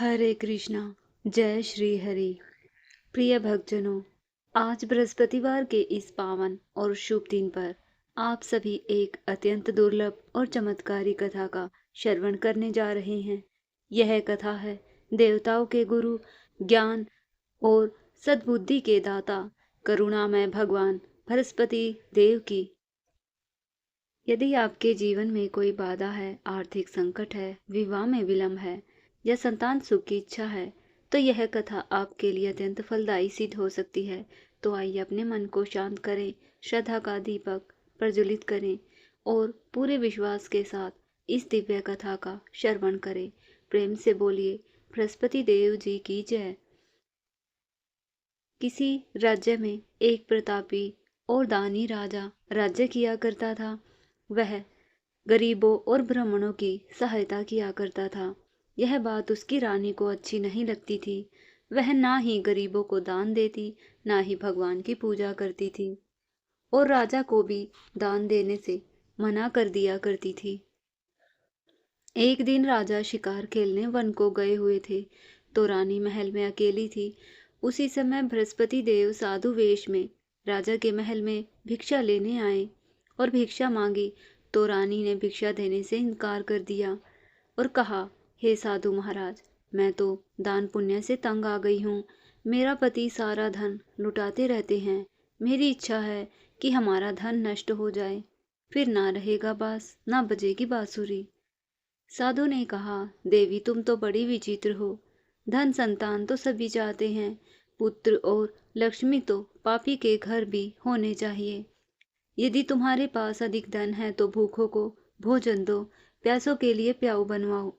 हरे कृष्णा। जय श्री हरि। प्रिय भक्तजनों, आज बृहस्पतिवार के इस पावन और शुभ दिन पर आप सभी एक अत्यंत दुर्लभ और चमत्कारी कथा का श्रवण करने जा रहे हैं। यह कथा है देवताओं के गुरु, ज्ञान और सद्बुद्धि के दाता, करुणामय भगवान बृहस्पति देव की। यदि आपके जीवन में कोई बाधा है, आर्थिक संकट है, विवाह में विलंब है या संतान सुख की इच्छा है, तो यह कथा आपके लिए अत्यंत फलदायी सिद्ध हो सकती है। तो आइए अपने मन को शांत करें, श्रद्धा का दीपक प्रज्वलित करें और पूरे विश्वास के साथ इस दिव्य कथा का श्रवण करें। प्रेम से बोलिए बृहस्पति देव जी की जय। किसी राज्य में एक प्रतापी और दानी राजा राज्य किया करता था। वह गरीबों और ब्राह्मणों की सहायता किया करता था। यह बात उसकी रानी को अच्छी नहीं लगती थी। वह ना ही गरीबों को दान देती, ना ही भगवान की पूजा करती थी और राजा को भी दान देने से मना कर दिया करती थी। एक दिन राजा शिकार खेलने वन को गए हुए थे, तो रानी महल में अकेली थी। उसी समय बृहस्पति देव साधु वेश में राजा के महल में भिक्षा लेने आए और भिक्षा मांगी, तो रानी ने भिक्षा देने से इनकार कर दिया और कहा, हे साधु महाराज, मैं तो दान पुण्य से तंग आ गई हूँ। मेरा पति सारा धन लुटाते रहते हैं। मेरी इच्छा है कि हमारा धन नष्ट हो जाए, फिर ना रहेगा बांस, ना बजेगी बांसुरी। साधु ने कहा, देवी तुम तो बड़ी विचित्र हो। धन संतान तो सभी चाहते हैं, पुत्र और लक्ष्मी तो पापी के घर भी होने चाहिए। यदि तुम्हारे पास अधिक धन है तो भूखों को भोजन दो, प्यासों के लिए प्याऊ बनवाओ।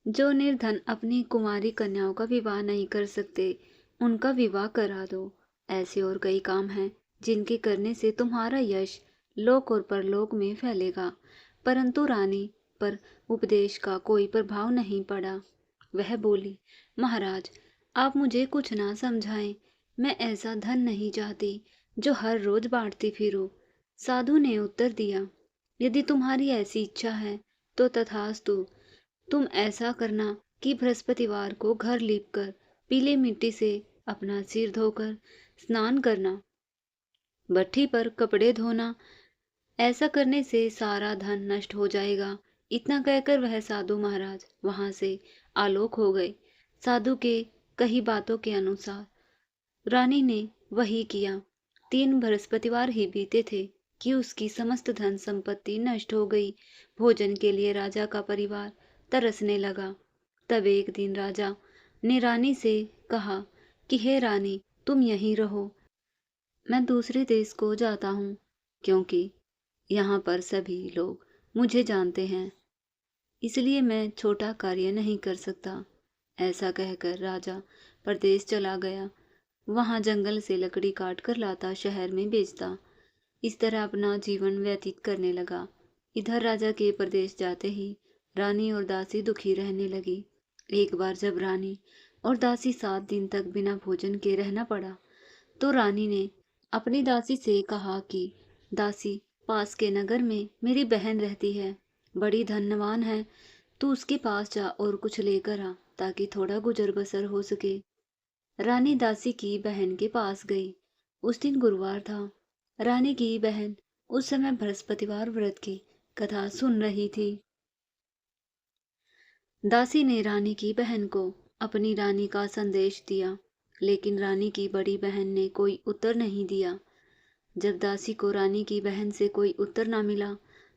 जो निर्धन अपनी कुंवारी कन्याओं का विवाह नहीं कर सकते, उनका विवाह करा दो। ऐसे और कई काम हैं जिनके करने से तुम्हारा यश लोक और परलोक में फैलेगा। परंतु रानी पर उपदेश का कोई प्रभाव नहीं पड़ा। वह बोली, महाराज, आप मुझे कुछ ना समझाएं। मैं ऐसा धन नहीं चाहती जो हर रोज बांटती फिरूं। साधु ने उत्तर दिया, यदि तुम्हारी ऐसी इच्छा है तो तथास्तु। तुम ऐसा करना कि बृहस्पतिवार को घर लीपकर पीले मिट्टी से अपना सिर धोकर स्नान करना, भट्ठी पर कपड़े धोना। ऐसा करने से सारा धन नष्ट हो जाएगा। इतना कहकर वह साधु महाराज वहां से आलोक हो गए। साधु के कही बातों के अनुसार रानी ने वही किया। 3 बृहस्पतिवार ही बीते थे कि उसकी समस्त धन संपत्ति नष्ट हो गई। भोजन के लिए राजा का परिवार तरसने लगा। तब एक दिन राजा ने रानी से कहा कि हे रानी, तुम यहीं रहो, मैं दूसरे देश को जाता हूँ, क्योंकि यहाँ पर सभी लोग मुझे जानते हैं, इसलिए मैं छोटा कार्य नहीं कर सकता। ऐसा कहकर राजा परदेश चला गया। वहां जंगल से लकड़ी काट कर लाता, शहर में बेचता। इस तरह अपना जीवन व्यतीत करने लगा। इधर राजा के प्रदेश जाते ही रानी और दासी दुखी रहने लगी। एक बार जब रानी और दासी 7 दिन तक बिना भोजन के रहना पड़ा, तो रानी ने अपनी दासी से कहा कि दासी, पास के नगर में मेरी बहन रहती है, बड़ी धनवान है। तू उसके पास जा और कुछ लेकर आ, ताकि थोड़ा गुजर बसर हो सके। रानी दासी की बहन के पास गई। उस दिन गुरुवार था। रानी की बहन उस समय बृहस्पतिवार व्रत की कथा सुन रही थी। दासी ने रानी की बहन को अपनी रानी का संदेश दिया, लेकिन रानी की बड़ी बहन ने कोई उत्तर नहीं दिया। जब दासी को रानी की बहन से कोई उत्तर ना मिला,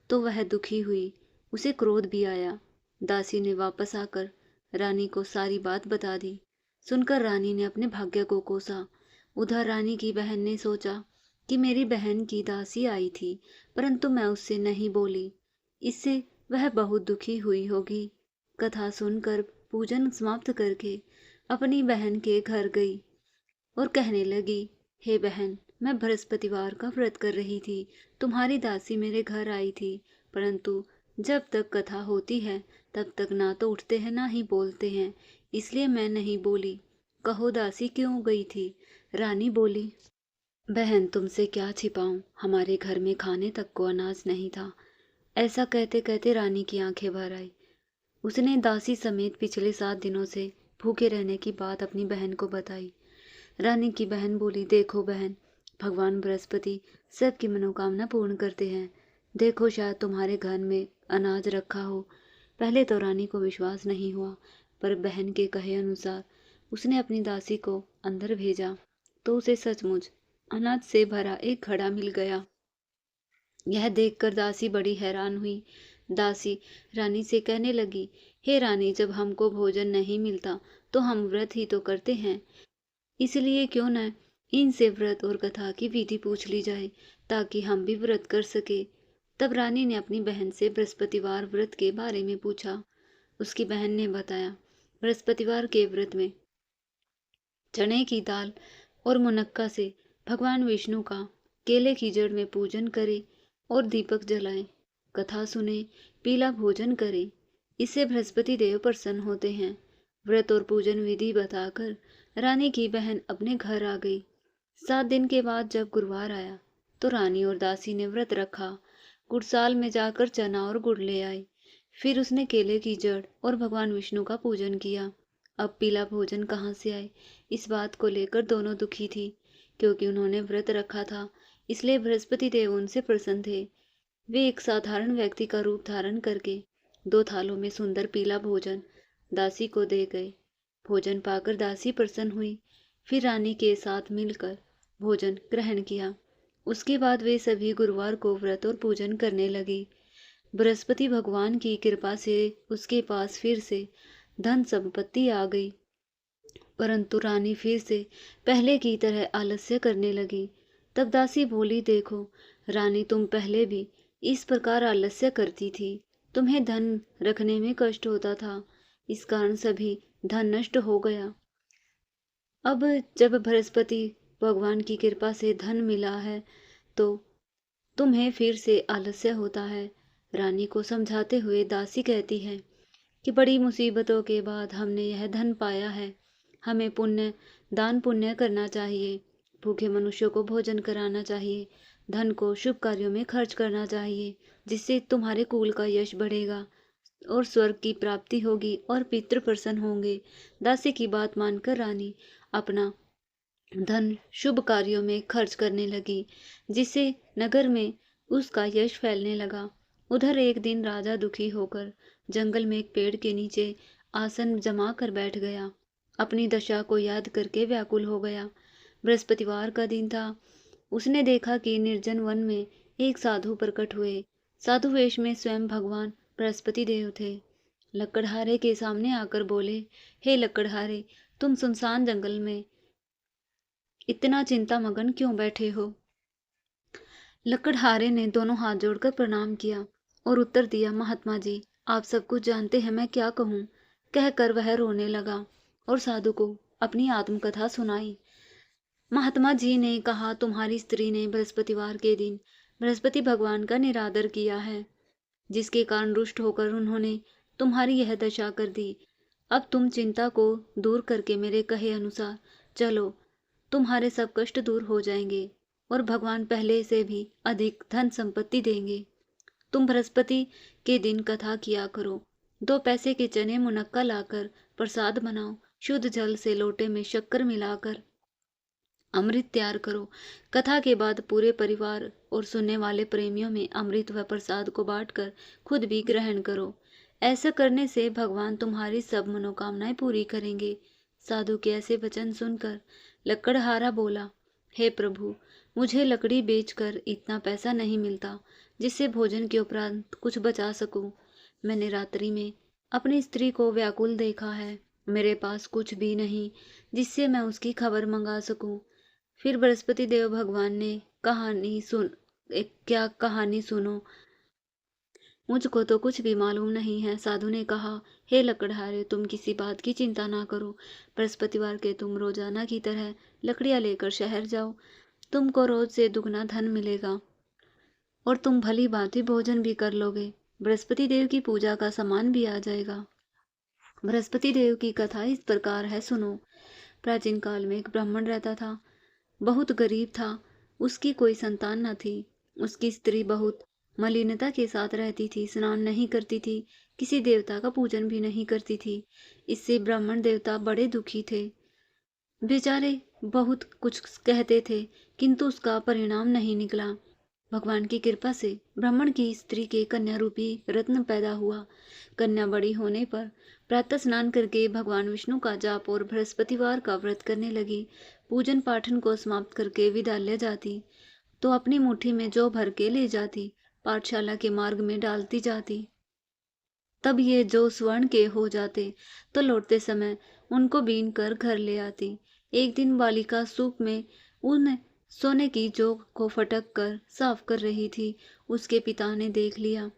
तो वह दुखी हुई। उसे क्रोध भी आया। दासी ने वापस आकर रानी को सारी बात बता दी। सुनकर रानी ने अपने भाग्य को कोसा। उधर रानी की बहन ने सोचा कि मेरी बहन की दासी आई थी, परंतु मैं उससे नहीं बोली, इससे वह बहुत दुखी हुई होगी। कथा सुनकर पूजन समाप्त करके अपनी बहन के घर गई और कहने लगी, हे बहन, मैं बृहस्पतिवार का व्रत कर रही थी। तुम्हारी दासी मेरे घर आई थी, परंतु जब तक कथा होती है तब तक ना तो उठते हैं ना ही बोलते हैं, इसलिए मैं नहीं बोली। कहो दासी क्यों गई थी? रानी बोली, बहन तुमसे क्या छिपाऊं, हमारे घर में खाने तक को अनाज नहीं था। ऐसा कहते कहते रानी की आंखें भर आई। उसने दासी समेत पिछले 7 दिनों से भूखे रहने की बात अपनी बहन को बताई। रानी की बहन बोली, देखो बहन, भगवान बृहस्पति सबकी मनोकामना पूर्ण करते हैं। देखो शायद तुम्हारे घर में अनाज रखा हो। पहले तो रानी को विश्वास नहीं हुआ, पर बहन के कहे अनुसार उसने अपनी दासी को अंदर भेजा तो उसे सचमुच अनाज से भरा एक घड़ा मिल गया। यह देखकर दासी बड़ी हैरान हुई। दासी रानी से कहने लगी, हे रानी, जब हमको भोजन नहीं मिलता तो हम व्रत ही तो करते हैं, इसलिए क्यों न इनसे व्रत और कथा की विधि पूछ ली जाए ताकि हम भी व्रत कर सके। तब रानी ने अपनी बहन से बृहस्पतिवार व्रत के बारे में पूछा। उसकी बहन ने बताया, बृहस्पतिवार के व्रत में चने की दाल और मुनक्का से भगवान विष्णु का केले की जड़ में पूजन करें और दीपक जलाएं, कथा सुने, पीला भोजन करें। इससे बृहस्पति देव प्रसन्न होते हैं। व्रत और पूजन विधि बताकर रानी की बहन अपने घर आ गई। 7 दिन के बाद जब गुरुवार आया तो रानी और दासी ने व्रत रखा। गुड़साल में जाकर चना और गुड़ ले आई। फिर उसने केले की जड़ और भगवान विष्णु का पूजन किया। अब पीला भोजन कहाँ से आए, इस बात को लेकर दोनों दुखी थी। क्योंकि उन्होंने व्रत रखा था, इसलिए बृहस्पति देव उनसे प्रसन्न थे। वे एक साधारण व्यक्ति का रूप धारण करके 2 थालों में सुंदर पीला भोजन दासी को दे गए। भोजन पाकर दासी प्रसन्न हुई। फिर रानी के साथ मिलकर भोजन ग्रहण किया। उसके बाद वे सभी गुरुवार को व्रत और पूजन करने लगी। बृहस्पति भगवान की कृपा से उसके पास फिर से धन संपत्ति आ गई, परंतु रानी फिर से पहले की तरह आलस्य करने लगी। तब दासी बोली, देखो रानी, तुम पहले भी इस प्रकार आलस्य करती थी। तुम्हें धन रखने में कष्ट होता था, इस कारण सभी धन नष्ट हो गया। अब जब बृहस्पति भगवान की कृपा से धन मिला है तो तुम्हें फिर से आलस्य होता है। रानी को समझाते हुए दासी कहती है कि बड़ी मुसीबतों के बाद हमने यह धन पाया है। हमें दान पुण्य करना चाहिए, भूखे मनुष्यों को भोजन कराना चाहिए, धन को शुभ कार्यों में खर्च करना चाहिए, जिससे तुम्हारे कुल का यश बढ़ेगा और स्वर्ग की प्राप्ति होगी और पितृ प्रसन्न होंगे। दासी की बात मानकर रानी अपना धन शुभ कार्यों में खर्च करने लगी, जिससे नगर में उसका यश फैलने लगा। उधर एक दिन राजा दुखी होकर जंगल में एक पेड़ के नीचे आसन जमा कर बैठ गया। अपनी दशा को याद करके व्याकुल हो गया। बृहस्पतिवार का दिन था। उसने देखा कि निर्जन वन में एक साधु प्रकट हुए। साधु वेश में स्वयं भगवान बृहस्पति देव थे। लकड़हारे के सामने आकर बोले, हे लकड़हारे, तुम सुनसान जंगल में इतना चिंता मगन क्यों बैठे हो? लकड़हारे ने दोनों हाथ जोड़कर प्रणाम किया और उत्तर दिया, महात्मा जी, आप सब कुछ जानते हैं, मैं क्या कहूँ। कहकर वह रोने लगा और साधु को अपनी आत्मकथा सुनाई। महात्मा जी ने कहा, तुम्हारी स्त्री ने बृहस्पतिवार के दिन बृहस्पति भगवान का निरादर किया है, जिसके कारण रुष्ट होकर उन्होंने तुम्हारी यह दशा कर दी। अब तुम चिंता को दूर करके मेरे कहे अनुसार चलो, तुम्हारे सब कष्ट दूर हो जाएंगे और भगवान पहले से भी अधिक धन संपत्ति देंगे। तुम बृहस्पति के दिन कथा किया करो। 2 पैसे के चने मुनक्का लाकर प्रसाद बनाओ। शुद्ध जल से लोटे में शक्कर मिलाकर अमृत तैयार करो। कथा के बाद पूरे परिवार और सुनने वाले प्रेमियों में अमृत व प्रसाद को बांटकर खुद भी ग्रहण करो। ऐसा करने से भगवान तुम्हारी सब मनोकामनाएं पूरी करेंगे। साधु के ऐसे वचन सुनकर लकड़हारा बोला, हे प्रभु, मुझे लकड़ी बेचकर इतना पैसा नहीं मिलता जिससे भोजन के उपरांत कुछ बचा सकूं। मैंने रात्रि में अपनी स्त्री को व्याकुल देखा है। मेरे पास कुछ भी नहीं जिससे मैं उसकी खबर मंगा सकूं। फिर बृहस्पति देव भगवान ने क्या कहानी सुनो, मुझको तो कुछ भी मालूम नहीं है। साधु ने कहा, हे लकड़हारे, तुम किसी बात की चिंता ना करो। बृहस्पतिवार के तुम रोजाना की तरह लकड़ियां लेकर शहर जाओ। तुमको रोज से दुगना धन मिलेगा और तुम भली भांति भोजन भी कर लोगे। बृहस्पति देव की पूजा का सामान भी आ जाएगा। बृहस्पति देव की कथा इस प्रकार है, सुनो। प्राचीन काल में एक ब्राह्मण रहता था। बहुत गरीब था। उसकी कोई संतान न थी। उसकी स्त्री बहुत मलिनता के साथ रहती थी, स्नान नहीं करती थी, किसी देवता का पूजन भी नहीं करती थी। इससे ब्राह्मण देवता बड़े दुखी थे। बेचारे बहुत कुछ कहते थे, किंतु उसका परिणाम नहीं निकला। भगवान की कृपा से ब्राह्मण की स्त्री के कन्या रूपी रत्न पैदा हुआ। कन्या बड़ी होने पर प्रातः स्नान करके भगवान विष्णु का जाप और बृहस्पतिवार का व्रत करने लगी। पूजन पाठन को समाप्त करके विद्यालय जाती तो अपनी मुट्ठी में जौ भर के ले जाती, पाठशाला के मार्ग में डालती जाती। तब ये जो स्वर्ण के हो जाते तो लौटते समय उनको बीन कर घर ले आती। एक दिन बालिका सूप में उन सोने की जोक को फटक कर साफ कर रही थी। उसके पिता ने देख लिया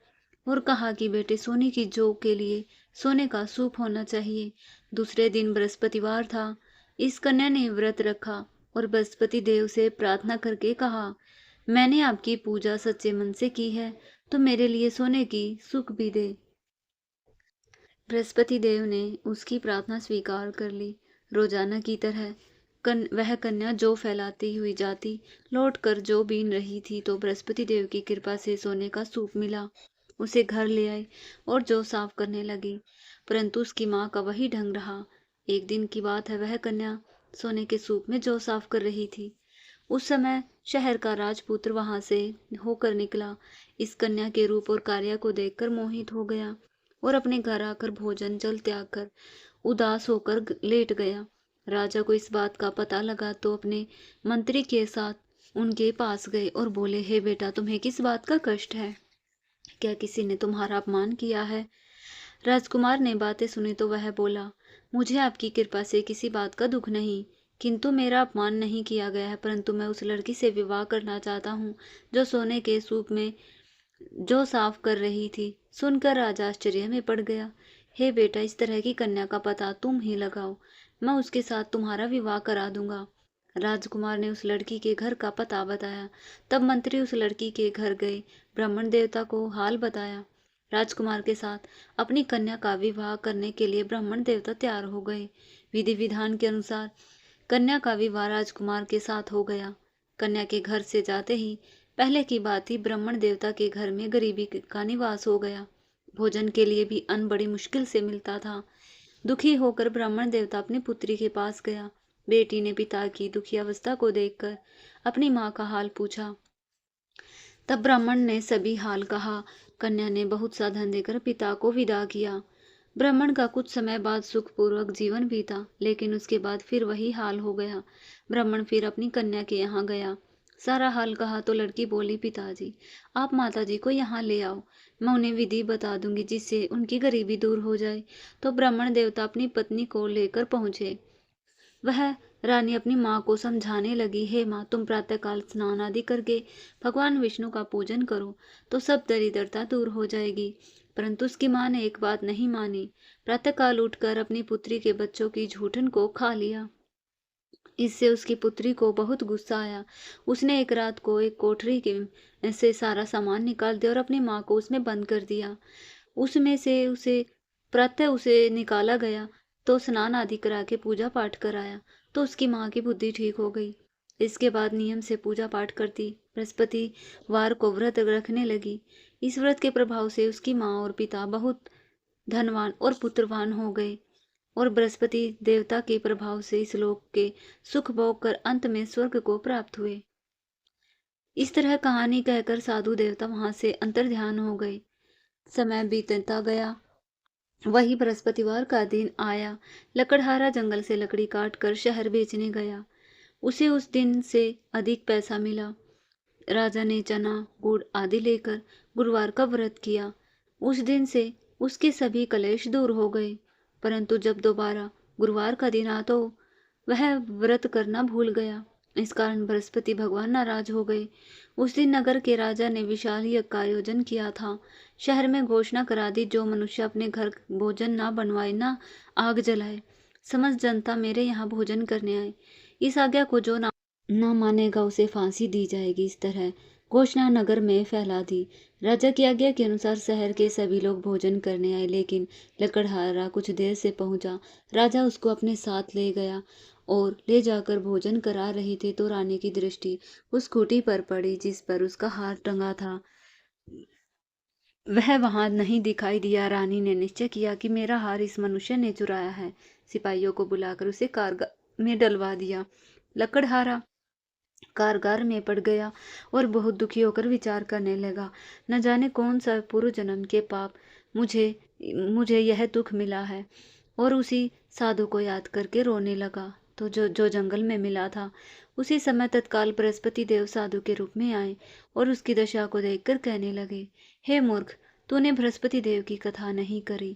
और कहा कि बेटे, सोने की जोक के लिए सोने का सूप होना चाहिए। दूसरे दिन बृहस्पतिवार था। इस कन्या ने व्रत रखा और बृहस्पति देव से प्रार्थना करके कहा, मैंने आपकी पूजा सच्चे मन से की है, तो मेरे लिए सोने की सुख भी दे। बृहस्पति देव ने उसकी प्रार्थना स्वीकार कर ली। रोजाना की तरह वह कन्या जौ फैलाती हुई जाती, लौटकर जौ बीन रही थी तो बृहस्पति देव की कृपा से सोने का सूप मिला। उसे घर ले आए और जौ साफ करने लगी, परंतु उसकी माँ का वही ढंग रहा। एक दिन की बात है, वह कन्या सोने के सूप में जौ साफ कर रही थी। उस समय शहर का राजपुत्र वहां से होकर निकला। इस कन्या के रूप और कार्य को देखकर मोहित हो गया और अपने घर आकर भोजन जल त्याग कर उदास होकर लेट गया। राजा को इस बात का पता लगा तो अपने मंत्री के साथ उनके पास गए और बोले, हे बेटा, तुम्हें किस बात का कष्ट है? क्या किसी ने तुम्हारा अपमान किया है? राजकुमार ने बातें सुनी तो वह बोला, मुझे आपकी कृपा से किसी बात का दुख नहीं, किंतु मेरा अपमान नहीं किया गया है, परंतु मैं उस लड़की से विवाह करना चाहता हूँ जो सोने के सूप में जो साफ कर रही थी। सुनकर राजा आश्चर्य में पड़ गया। हे बेटा, इस तरह की कन्या का पता तुम ही लगाओ, मैं उसके साथ तुम्हारा विवाह करा दूंगा। राजकुमार ने उस लड़की के घर का पता बताया। तब मंत्री उस लड़की के घर गए, ब्राह्मण देवता को हाल बताया। राजकुमार के साथ अपनी कन्या का विवाह करने के लिए ब्राह्मण देवता तैयार हो गए। विधि विधान के अनुसार कन्या का विवाह राजकुमार के साथ हो गया। कन्या के घर से जाते ही पहले की बात ही ब्राह्मण देवता के घर में गरीबी का निवास हो गया। भोजन के लिए भी अन्न बड़ी मुश्किल से मिलता था। दुखी होकर ब्राह्मण देवता अपनी पुत्री के पास गया। बेटी ने पिता की दुखी अवस्था को देखकर अपनी माँ का हाल पूछा। तब ब्राह्मण ने सभी हाल कहा। कन्या ने बहुत सा धन देकर पिता को विदा किया। ब्राह्मण का कुछ समय बाद सुखपूर्वक जीवन बीता, लेकिन उसके बाद फिर वही हाल हो गया। ब्राह्मण फिर अपनी कन्या के यहाँ गया। सारा हाल कहा तो लड़की बोली, पिताजी, आप माताजी को यहाँ ले आओ, मैं उन्हें विधि बता दूंगी जिससे उनकी गरीबी दूर हो जाए। तो ब्राह्मण देवता अपनी पत्नी को लेकर पहुंचे। वह रानी अपनी माँ को समझाने लगी, हे माँ, तुम प्रातःकाल स्नान आदि करके भगवान विष्णु का पूजन करो तो सब दरिद्रता दूर हो जाएगी। परंतु उसकी माँ ने एक बात नहीं मानी। प्रातःकाल उठकर अपनी पुत्री के बच्चों की झूठन को खा लिया। इससे उसकी पुत्री को बहुत गुस्सा आया। उसने एक रात को एक कोठरी के से सारा सामान निकाल दिया और अपनी माँ को उसमें बंद कर दिया। उसमें से उसे प्रातः उसे निकाला गया तो स्नान आदि करा के पूजा पाठ कराया तो उसकी माँ की बुद्धि ठीक हो गई। इसके बाद नियम से पूजा पाठ करती, बृहस्पतिवार को व्रत रखने लगी। इस व्रत के प्रभाव से उसकी माँ और पिता बहुत धनवान और पुत्रवान हो गए और बृहस्पति देवता के प्रभाव से इस लोक के सुख भोग कर अंत में स्वर्ग को प्राप्त हुए। इस तरह कहानी कहकर साधु देवता वहां से अंतर्ध्यान हो गए। समय बीतता गया। वही बृहस्पतिवार का दिन आया। लकड़हारा जंगल से लकड़ी काट कर शहर बेचने गया। उसे उस दिन से अधिक पैसा मिला। राजा ने चना गुड़ आदि लेकर गुरुवार का व्रत किया। उस दिन से उसके सभी कलेश दूर हो गए। परंतु जब दोबारा गुरुवार का दिन आ तो वह व्रत करना भूल गया। इस कारण बृहस्पति भगवान नाराज हो गए। उस दिन नगर के राजा ने विशाल यज्ञ का आयोजन किया था। शहर में घोषणा करा दी, जो मनुष्य अपने घर भोजन ना बनवाए, ना आग जलाए, समस्त जनता मेरे यहाँ भोजन करने आए। इस आज्ञा को जो ना मानेगा उसे फांसी दी जाएगी। इस तरह घोषणा नगर में फैला दी। राजा की आज्ञा के अनुसार शहर के सभी लोग भोजन करने आए, लेकिन लकड़हारा कुछ देर से पहुंचा। राजा उसको अपने साथ ले गया और ले जाकर भोजन करा रहे थे तो रानी की दृष्टि उस खूंटी पर पड़ी जिस पर उसका हार टंगा था। वह वहां नहीं दिखाई दिया। रानी ने निश्चय किया कि मेरा हार इस मनुष्य ने चुराया है। सिपाहियों को बुलाकर उसे कारगार में डलवा दिया। लकड़हारा कारगार में पड़ गया और बहुत दुखी होकर विचार करने लगा, न जाने कौन सा पूर्व जन्म के पाप मुझे मुझे यह दुख मिला है। और उसी साधु को याद करके रोने लगा। तो जो जंगल में मिला था, उसी समय तत्काल बृहस्पति देव साधु के रूप में आए और उसकी दशा को देखकर कहने लगे, हे मूर्ख, तूने बृहस्पति देव की कथा नहीं करी,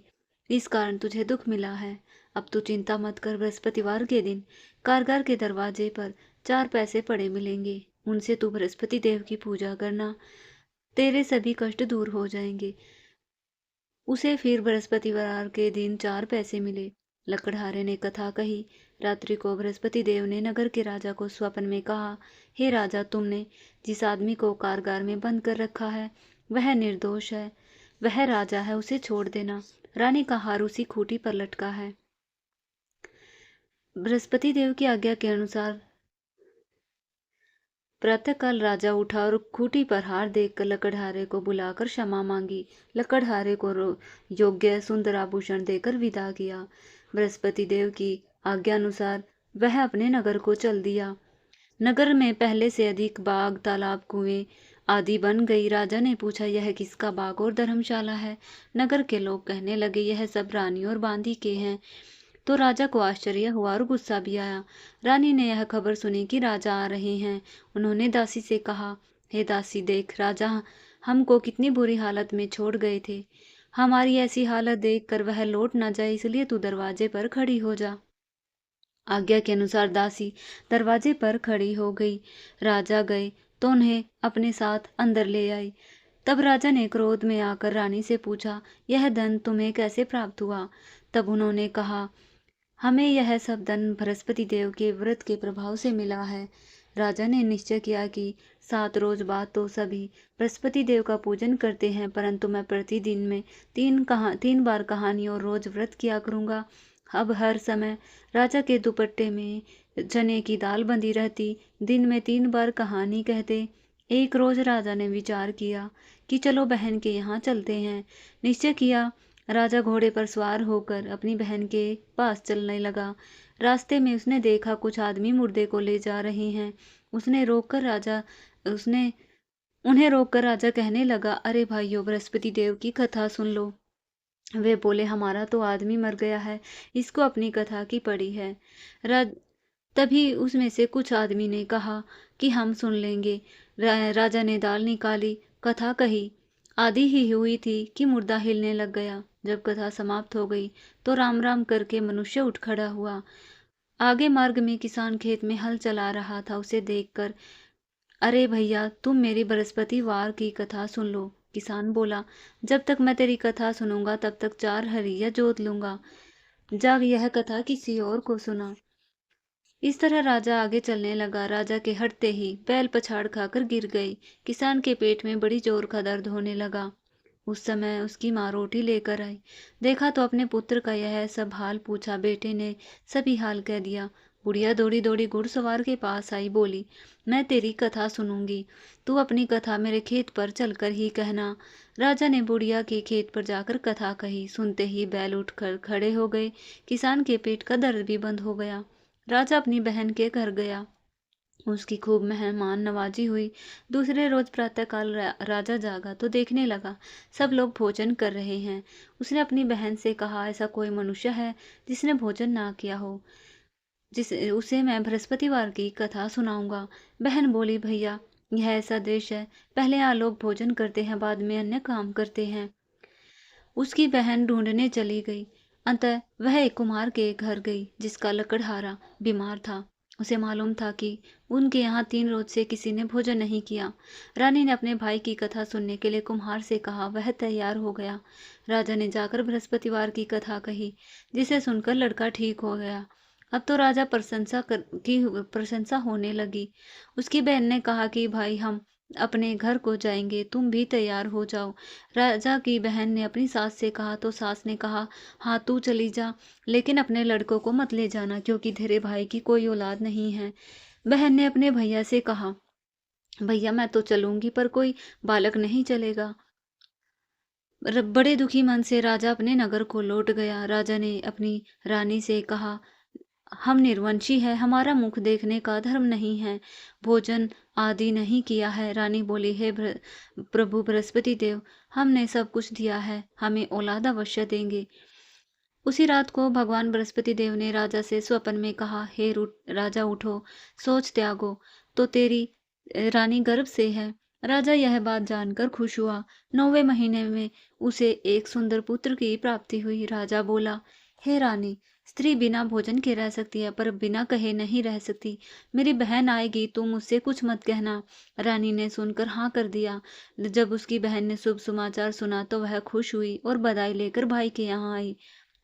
इस कारण तुझे दुख मिला है। अब तू चिंता मत कर। बृहस्पतिवार के दिन कारगार के दरवाजे पर 4 पैसे पड़े मिलेंगे, उनसे तू बृहस्पति देव की पूजा करना, तेरे सभी कष्ट दूर हो जाएंगे। उसे फिर बृहस्पतिवार के दिन 4 पैसे मिले। लकड़हारे ने कथा कही। रात्रि को बृहस्पति देव ने नगर के राजा को स्वप्न में कहा, हे राजा, तुमने जिस आदमी को कारागार में बंद कर रखा है वह निर्दोष है, वह राजा है, उसे छोड़ देना। रानी का हार उसी खूंटी पर लटका है। बृहस्पति देव की आज्ञा के अनुसार प्रातःकाल राजा उठा और खूंटी पर हार देखकर लकड़हारे को बुलाकर क्षमा मांगी। लकड़हारे को योग्य सुंदर आभूषण देकर विदा किया। बृहस्पति देव की आज्ञा अनुसार वह अपने नगर को चल दिया। नगर में पहले से अधिक बाग, तालाब, कुएं आदि बन गई। राजा ने पूछा, यह किसका बाग और धर्मशाला है? नगर के लोग कहने लगे, यह सब रानी और बांदी के हैं। तो राजा को आश्चर्य हुआ और गुस्सा भी आया। रानी ने यह खबर सुनी कि राजा आ रहे हैं। उन्होंने दासी से कहा, हे दासी, देख, राजा हमको कितनी बुरी हालत में छोड़ गए थे। हमारी ऐसी हालत देखकर वह लौट न जाए, इसलिए तू दरवाजे पर खड़ी हो जा। आज्ञा के अनुसार दासी दरवाजे पर खड़ी हो गई। राजा गए तो उन्हें अपने साथ अंदर ले आई। तब राजा ने क्रोध में आकर रानी से पूछा, यह धन तुम्हें कैसे प्राप्त हुआ? तब उन्होंने कहा, हमें यह सब धन बृहस्पति देव के व्रत के प्रभाव से मिला है। राजा ने निश्चय किया कि 7 रोज बाद तो सभी बृहस्पति देव का पूजन करते हैं, परंतु मैं प्रतिदिन में 3 बार कहानी और रोज व्रत किया करूंगा। अब हर समय राजा के दुपट्टे में चने की दाल बंधी रहती, दिन में 3 बार कहानी कहते। एक रोज राजा ने विचार किया कि चलो बहन के यहाँ चलते हैं। निश्चय किया। राजा घोड़े पर सवार होकर अपनी बहन के पास चलने लगा। रास्ते में उसने देखा कुछ आदमी मुर्दे को ले जा रहे हैं। उसने उन्हें रोककर राजा कहने लगा, अरे भाइयों, बृहस्पति देव की कथा सुन लो। वे बोले, हमारा तो आदमी मर गया है, इसको अपनी कथा की पड़ी है। तभी उसमें से कुछ आदमी ने कहा कि हम सुन लेंगे। राजा ने दाल निकाली, कथा कही। आधी ही हुई थी कि मुर्दा हिलने लग गया। जब कथा समाप्त हो गई तो राम राम करके मनुष्य उठ खड़ा हुआ। आगे मार्ग में किसान खेत में हल चला रहा था। उसे देखकर, अरे भैया, तुम मेरी बृहस्पतिवार की कथा सुन लो। किसान बोला, जब तक मैं तेरी कथा सुनूंगा तब तक 4 हरिया जोत लूंगा। जा यह कथा किसी और को सुना। इस तरह राजा आगे चलने लगा। राजा के हटते ही बैल पछाड़ खाकर गिर गई। किसान के पेट में बड़ी जोर का दर्द होने लगा। उस समय उसकी माँ रोटी लेकर आई। देखा तो अपने पुत्र का यह सब हाल पूछा। बेटे ने सभी हाल कह दिया। बुढ़िया दौड़ी दौड़ी घुड़सवार के पास आई, बोली, मैं तेरी कथा सुनूंगी, तू अपनी कथा मेरे खेत पर चलकर ही कहना। राजा ने बुढ़िया के खेत पर जाकर कथा कही। सुनते ही बैल उठकर खड़े हो गए। किसान के पेट का दर्द भी बंद हो गया। राजा अपनी बहन के घर गया। उसकी खूब मेहमान नवाजी हुई। दूसरे रोज प्रातःकाल राजा जागा तो देखने लगा सब लोग भोजन कर रहे हैं। उसने अपनी बहन से कहा, ऐसा कोई मनुष्य है जिसने भोजन ना किया हो, उसे मैं बृहस्पतिवार की कथा सुनाऊंगा। बहन बोली, भैया, यह ऐसा देश है, पहले यहाँ लोग भोजन करते हैं, बाद में अन्य काम करते हैं। उसकी बहन ढूंढने चली गई। अंतः वह एक कुम्हार के घर गई जिसका लकड़हारा बीमार था। उसे मालूम था कि उनके यहाँ 3 रोज से किसी ने भोजन नहीं किया। रानी ने अपने भाई की कथा सुनने के लिए कुम्हार से कहा। वह तैयार हो गया। राजा ने जाकर बृहस्पतिवार की कथा कही, जिसे सुनकर लड़का ठीक हो गया। अब तो राजा की प्रशंसा होने लगी। उसकी बहन ने कहा कि भाई, हम अपने घर को जाएंगे, तुम भी तैयार हो जाओ। राजा की बहन ने अपनी सास से कहा तो सास ने कहा, हाँ, तू चली जा, लेकिन अपने लड़कों को मत ले जाना, क्योंकि तेरे भाई की कोई औलाद नहीं है। बहन ने अपने भैया से कहा, भैया, मैं तो चलूंगी पर कोई बालक नहीं चलेगा। बड़े दुखी मन से राजा अपने नगर को लौट गया। राजा ने अपनी रानी से कहा, हम निर्वंशी है, हमारा मुख देखने का धर्म नहीं है, भोजन आदि नहीं किया है। रानी बोली, हे प्रभु बृहस्पति देव, हमने सब कुछ दिया है, हमें औलाद अवश्य देंगे। उसी रात को भगवान बृहस्पति देव ने राजा से स्वप्न में कहा, हे राजा उठो, सोच त्यागो, तो तेरी रानी गर्भ से है। राजा यह बात जानकर खुश हुआ। 9वें महीने में उसे एक सुंदर पुत्र की प्राप्ति हुई। राजा बोला, हे रानी, स्त्री बिना भोजन के रह सकती है, पर बिना कहे नहीं रह सकती। मेरी बहन आएगी, तुम मुझसे कुछ मत कहना। रानी ने सुनकर हाँ कर दिया। जब उसकी बहन ने शुभ समाचार सुना तो वह खुश हुई और बधाई लेकर भाई के यहाँ आई।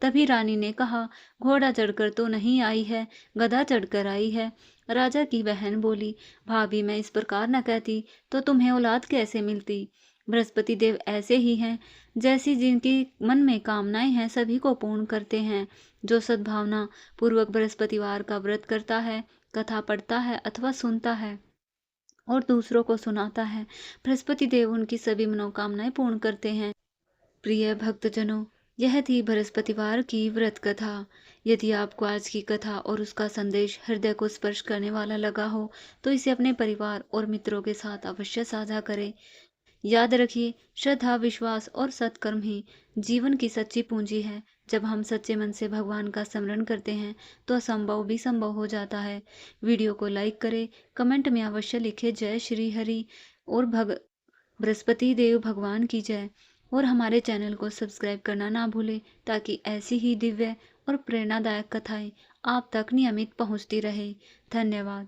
तभी रानी ने कहा, घोड़ा चढ़कर तो नहीं आई है, गधा चढ़कर आई है। राजा की बहन बोली, भाभी मैं इस प्रकार न कहती तो तुम्हें औलाद कैसे मिलती। बृहस्पति देव ऐसे ही हैं, जैसी जिनकी मन में कामनाएं हैं सभी को पूर्ण करते हैं। जो सद्भावना पूर्वक बृहस्पतिवार का व्रत करता है, कथा पढ़ता है अथवा सुनता है और दूसरों को सुनाता है, बृहस्पति देव उनकी सभी मनोकामनाएं पूर्ण करते हैं। प्रिय भक्तजनों, यह थी बृहस्पतिवार की व्रत कथा। यदि आपको आज की कथा और उसका संदेश हृदय को स्पर्श करने वाला लगा हो तो इसे अपने परिवार और मित्रों के साथ अवश्य साझा करें। याद रखिए, श्रद्धा, विश्वास और सत्कर्म ही जीवन की सच्ची पूंजी है। जब हम सच्चे मन से भगवान का स्मरण करते हैं तो असंभव भी संभव हो जाता है। वीडियो को लाइक करें, कमेंट में अवश्य लिखें जय श्री हरि और बृहस्पति देव भगवान की जय, और हमारे चैनल को सब्सक्राइब करना ना भूलें ताकि ऐसी ही दिव्य और प्रेरणादायक कथाएं आप तक नियमित पहुंचती रहे। धन्यवाद।